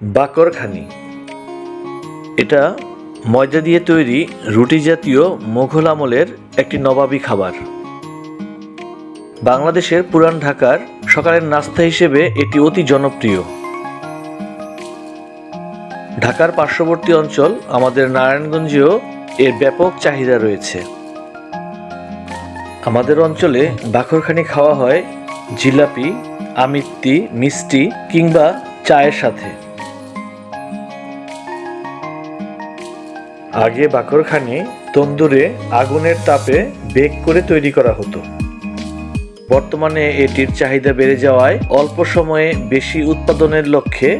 বাকরখানি এটা ময়দা দিয়ে তৈরি রুটি জাতীয় মোঘল আমলের একটি নবাবী খাবার। বাংলাদেশের পুরান ঢাকার সকালের নাস্তা হিসেবে এটি অতি জনপ্রিয়। ঢাকার পার্শ্ববর্তী অঞ্চল আমাদের নারায়ণগঞ্জেও এর ব্যাপক চাহিদা রয়েছে। আমাদের অঞ্চলে বাকরখানি খাওয়া হয় জিলাপি, আমিত্তি, মিষ্টি কিংবা চায়ের সাথে। আগে বাকরখানি তন্দুরে আগুনের তাপে বেক করে তৈরি করা হতো। বর্তমানে এটির চাহিদা বেড়ে যাওয়ায় অল্প সময়ে বেশি উৎপাদনের লক্ষ্যে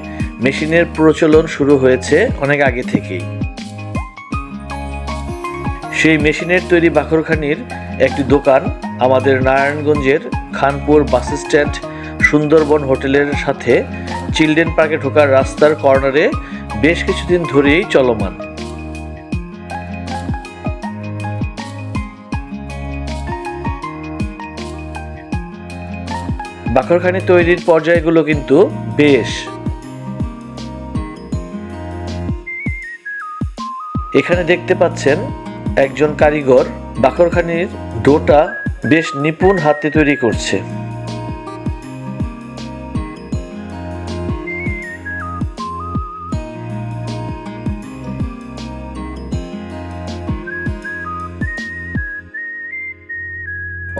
মেশিনের প্রচলন শুরু হয়েছে অনেক আগে থেকেই। সেই মেশিনের তৈরি বাকরখানির একটি দোকান আমাদের নারায়ণগঞ্জের খানপুর বাস স্ট্যান্ড সুন্দরবন হোটেলের সাথে চিলড্রেন পার্কে ঢোকার রাস্তার কর্নারে বেশ কিছুদিন ধরেই চলমান। বাকরখানি তৈরির পর্যায়গুলো কিন্তু বেশ। এখানে দেখতে পাচ্ছেন একজন কারিগর বাকরখানির ডোটা বেশ নিপুণ হাতে তৈরি করছে।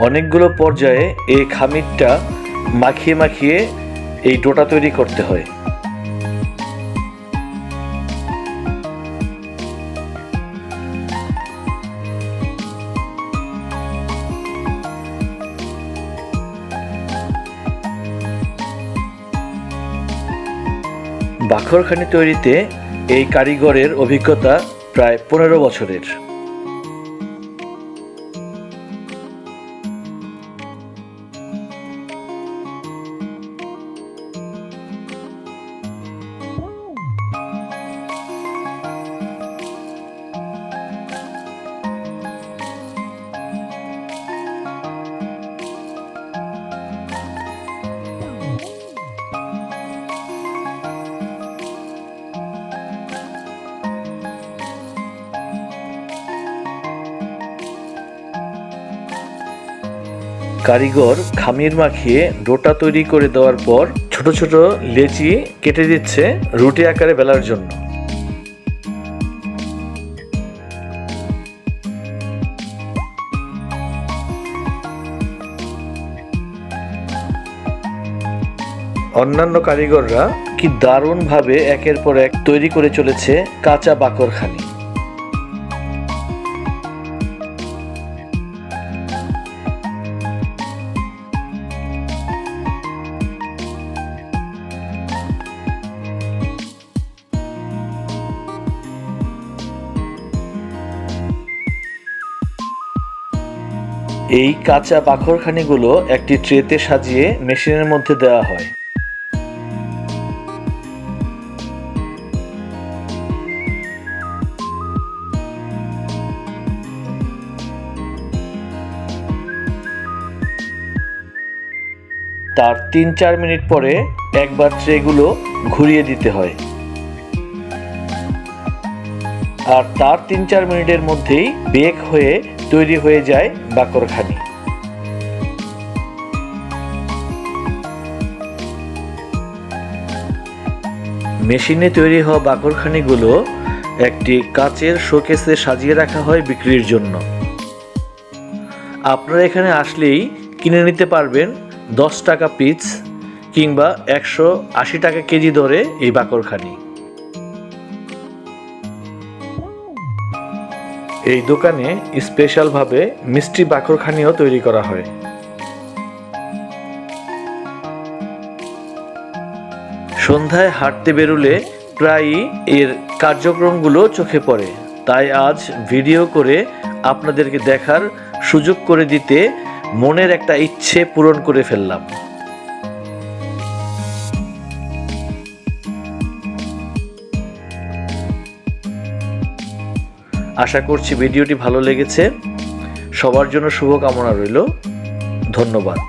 অনেকগুলো পর্যায়ে এই খামিরটা মাখিয়ে মাখিয়ে এই ডোটা তৈরি করতে হয়। বাকরখানি তৈরিতে এই কারিগরের অভিজ্ঞতা প্রায় 15 বছরের। কারিগর খামির মাখিয়ে ডোটা তৈরি করে দেওয়ার পর ছোট ছোট লেচি কেটে দিচ্ছে রুটি আকারে বেলার জন্য। অন্যান্য কারিগররা কি দারুণভাবে একের পর এক তৈরি করে চলেছে কাঁচা বাকরখানি। এই কাঁচা বাকরখানিগুলো একটি ট্রেতে সাজিয়ে মেশিনের মধ্যে দেওয়া হয়। তার 3-4 মিনিট পরে একবার ট্রেগুলো ঘুরিয়ে দিতে হয়, আর তার 3-4 মিনিটের মধ্যেই বেক হয়ে তৈরি হয়ে যায় বাকরখানি। মেশিনে তৈরি হওয়া বাকরখানিগুলো একটি কাচের শোকেসে সাজিয়ে রাখা হয় বিক্রির জন্য। আপনারা এখানে আসলেই কিনে নিতে পারবেন 10 টাকা পিস কিংবা 180 টাকা কেজি দরে এই বাকরখানি। এই দোকানে স্পেশালভাবে মিষ্টি বাকরখানিও তৈরি করা হয়। সন্ধ্যায় হাঁটতে বেরোলে প্রায়ই এর কার্যক্রমগুলো চোখে পড়ে, তাই আজ ভিডিও করে আপনাদেরকে দেখার সুযোগ করে দিতে মনের একটা ইচ্ছে পূরণ করে ফেললাম। আশা করছি ভিডিওটি ভালো লেগেছে। সবার জন্য শুভকামনা রইল। ধন্যবাদ।